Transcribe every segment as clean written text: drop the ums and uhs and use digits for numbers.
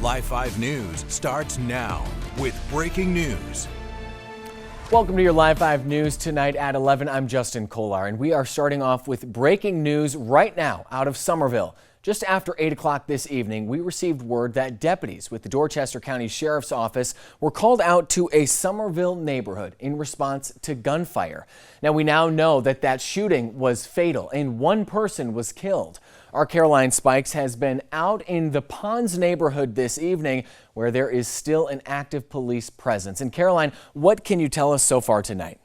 Live 5 News starts now with breaking news. Welcome to your Live 5 News tonight at 11. I'm Justin KOllar, and we are starting off with breaking news right now out of Somerville. Just after 8 o'clock this evening, we received word that deputies with the Dorchester County Sheriff's Office were called out to a Somerville neighborhood in response to gunfire. Now, we know that that shooting was fatal and one person was killed. Our Caroline Spikes has been out in the Ponds neighborhood this evening where there is still an active police presence. And Caroline, what can you tell us so far tonight?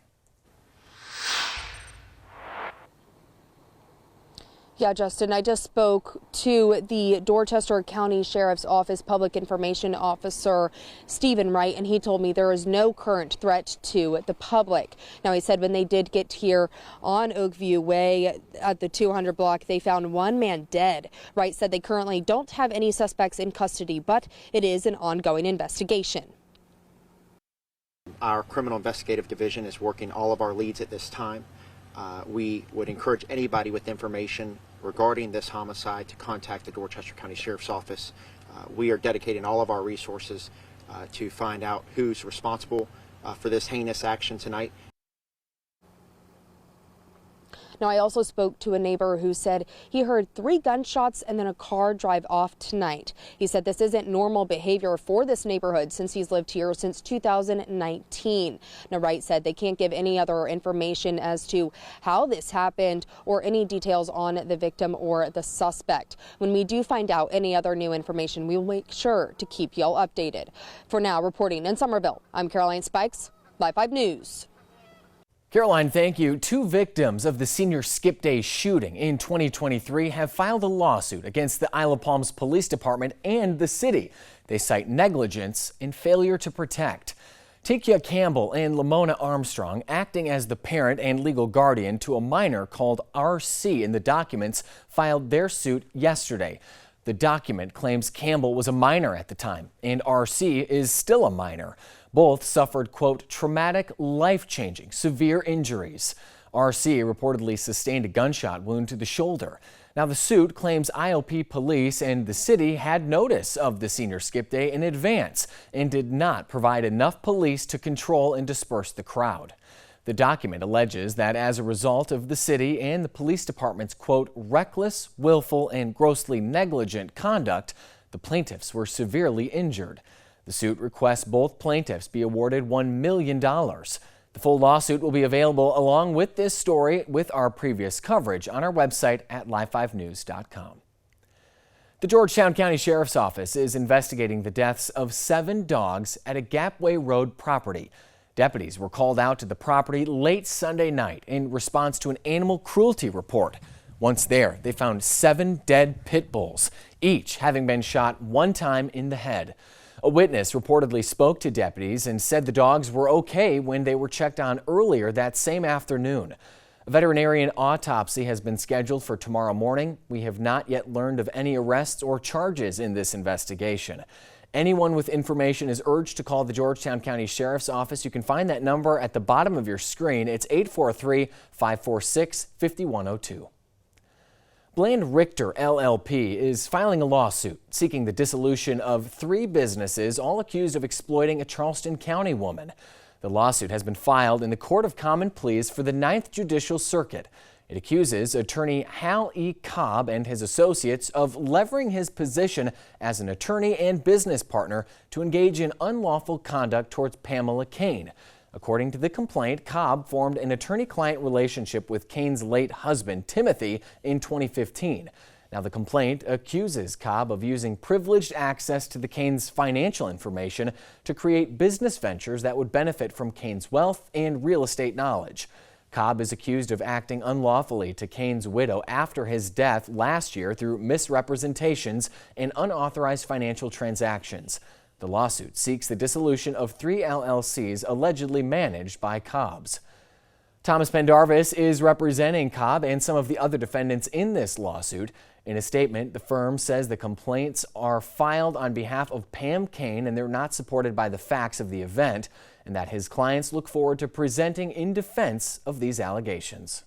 Yeah, Justin, I just spoke to the Dorchester County Sheriff's Office Public Information Officer, Stephen Wright, and he told me there is no current threat to the public. Now, he said when they did get here on Oakview Way at the 200 block, they found one man dead. Wright said they currently don't have any suspects in custody, but it is an ongoing investigation. Our criminal investigative division is working all of our leads at this time. We would encourage anybody with information regarding this homicide to contact the Dorchester County Sheriff's Office. We are dedicating all of our resources to find out who's responsible for this heinous action tonight. Now, I also spoke to a neighbor who said he heard 3 gunshots and then a car drive off tonight. He said this isn't normal behavior for this neighborhood since he's lived here since 2019. Now, Wright said they can't give any other information as to how this happened or any details on the victim or the suspect. When we do find out any other new information, we will make sure to keep y'all updated. For now, reporting in Somerville, I'm Caroline Spikes, Live 5 News. Caroline, thank you. 2 victims of the senior skip day shooting in 2023 have filed a lawsuit against the Isle of Palms Police Department and the city. They cite negligence and failure to protect. Tikia Campbell and Lamona Armstrong, acting as the parent and legal guardian to a minor called RC in the documents, filed their suit yesterday. The document claims Campbell was a minor at the time and RC is still a minor. Both suffered, quote, traumatic, life-changing, severe injuries. RC reportedly sustained a gunshot wound to the shoulder. Now, the suit claims IOP police and the city had notice of the senior skip day in advance and did not provide enough police to control and disperse the crowd. The document alleges that as a result of the city and the police department's, quote, reckless, willful, and grossly negligent conduct, the plaintiffs were severely injured. The suit requests both plaintiffs be awarded $1 million. The full lawsuit will be available along with this story with our previous coverage on our website at live5news.com. The Georgetown County Sheriff's Office is investigating the deaths of 7 dogs at a Gapway Road property. Deputies were called out to the property late Sunday night in response to an animal cruelty report. Once there, they found 7 dead pit bulls, each having been shot 1 time in the head. A witness reportedly spoke to deputies and said the dogs were okay when they were checked on earlier that same afternoon. A veterinarian autopsy has been scheduled for tomorrow morning. We have not yet learned of any arrests or charges in this investigation. Anyone with information is urged to call the Georgetown County Sheriff's Office. You can find that number at the bottom of your screen. It's 843-546-5102. Bland Richter LLP is filing a lawsuit seeking the dissolution of 3 businesses, all accused of exploiting a Charleston County woman. The lawsuit has been filed in the Court of Common Pleas for the 9th Judicial Circuit. It accuses attorney Hal E. Cobb and his associates of levering his position as an attorney and business partner to engage in unlawful conduct towards Pamela Kane. According to the complaint, Cobb formed an attorney-client relationship with Kane's late husband, Timothy, in 2015. Now, the complaint accuses Cobb of using privileged access to the Kane's financial information to create business ventures that would benefit from Kane's wealth and real estate knowledge. Cobb is accused of acting unlawfully to Kane's widow after his death last year through misrepresentations and unauthorized financial transactions. The lawsuit seeks the dissolution of 3 LLCs allegedly managed by Cobb's. Thomas Pendarvis is representing Cobb and some of the other defendants in this lawsuit. In a statement, the firm says the complaints are filed on behalf of Pam Kane and they're not supported by the facts of the event, and that his clients look forward to presenting in defense of these allegations.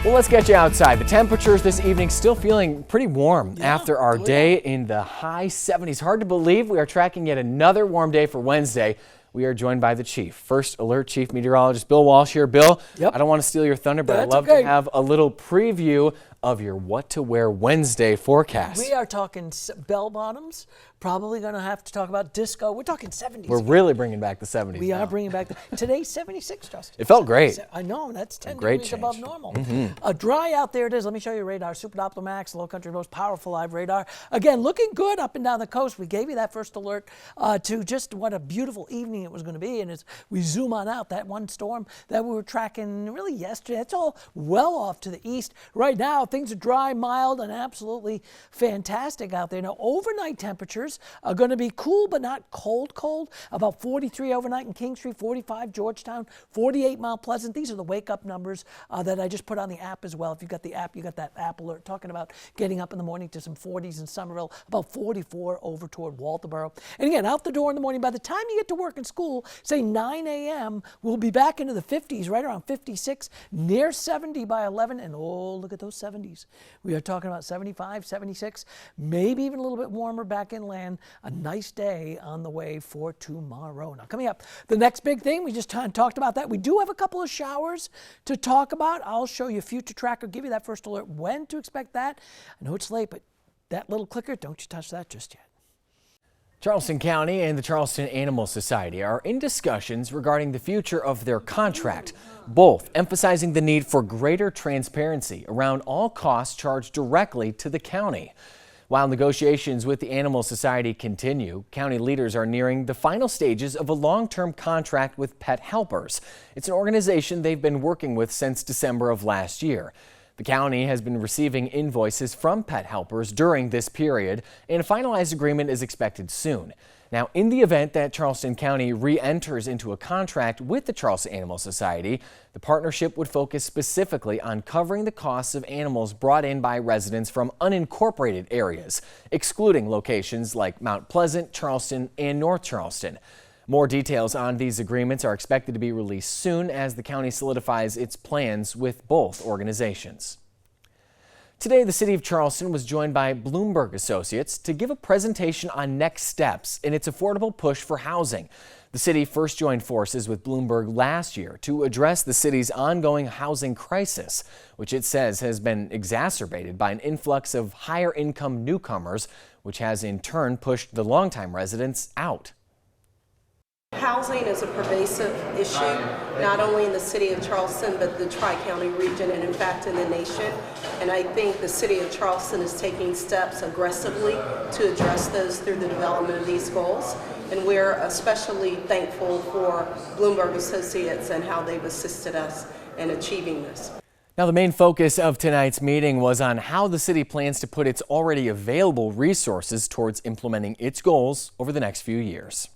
Well, let's get you outside. The temperatures this evening still feeling pretty warm after our day in the high 70s. Hard to believe we are tracking yet another warm day for Wednesday. We are joined by the chief. First Alert Chief Meteorologist Bill Walsh here. Bill, I don't want to steal your thunder, but I'd love to have a little preview of your What to Wear Wednesday forecast. We are talking bell bottoms, probably going to have to talk about disco. We're talking 70s. We're really bringing back the 70s. We are bringing back today's 76, Justin. It felt great. I know, that's 10 great degrees change. above normal. Dry out there it is. Let me show you radar. Super Doppler Max, Low Country's most powerful live radar. Again, looking good up and down the coast. We gave you that first alert to just what a beautiful evening it was going to be. And as we zoom on out, that one storm that we were tracking really yesterday, it's all well off to the east. Right now, things are dry, mild, and absolutely fantastic out there. Now, overnight temperatures are going to be cool, but not cold. About 43 overnight in King Street, 45 Georgetown, 48 Mount Pleasant. These are the wake-up numbers that I just put on the app as well. If you've got the app, you got that app alert talking about getting up in the morning to some 40s in Somerville, about 44 over toward Walterboro. And again, out the door in the morning, by the time you get to work and school, say 9 a.m., we'll be back into the 50s, right around 56, near 70 by 11. And oh, look at those 70s. We are talking about 75, 76, maybe even a little bit warmer back inland. A nice day on the way for tomorrow. Now, coming up, the next big thing, we just talked about that. We do have a couple of showers to talk about. I'll show you Future Tracker, give you that first alert, when to expect that. I know it's late, but that little clicker, don't you touch that just yet. Charleston County and the Charleston Animal Society are in discussions regarding the future of their contract, both emphasizing the need for greater transparency around all costs charged directly to the county. While negotiations with the Animal Society continue, county leaders are nearing the final stages of a long-term contract with Pet Helpers. It's an organization they've been working with since December of last year. The county has been receiving invoices from Pet Helpers during this period, and a finalized agreement is expected soon. Now, in the event that Charleston County re-enters into a contract with the Charleston Animal Society, the partnership would focus specifically on covering the costs of animals brought in by residents from unincorporated areas, excluding locations like Mount Pleasant, Charleston, and North Charleston. More details on these agreements are expected to be released soon as the county solidifies its plans with both organizations. Today, the City of Charleston was joined by Bloomberg Associates to give a presentation on next steps in its affordable push for housing. The city first joined forces with Bloomberg last year to address the city's ongoing housing crisis, which it says has been exacerbated by an influx of higher-income newcomers, which has in turn pushed the longtime residents out. Housing is a pervasive issue, not only in the city of Charleston, but the Tri-County region and in fact in the nation. And I think the city of Charleston is taking steps aggressively to address those through the development of these goals. And we're especially thankful for Bloomberg Associates and how they've assisted us in achieving this. Now, the main focus of tonight's meeting was on how the city plans to put its already available resources towards implementing its goals over the next few years.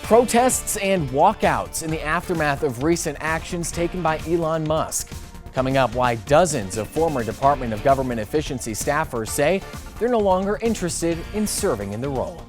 Protests and walkouts in the aftermath of recent actions taken by Elon Musk. Coming up, why dozens of former Department of Government Efficiency staffers say they're no longer interested in serving in the role.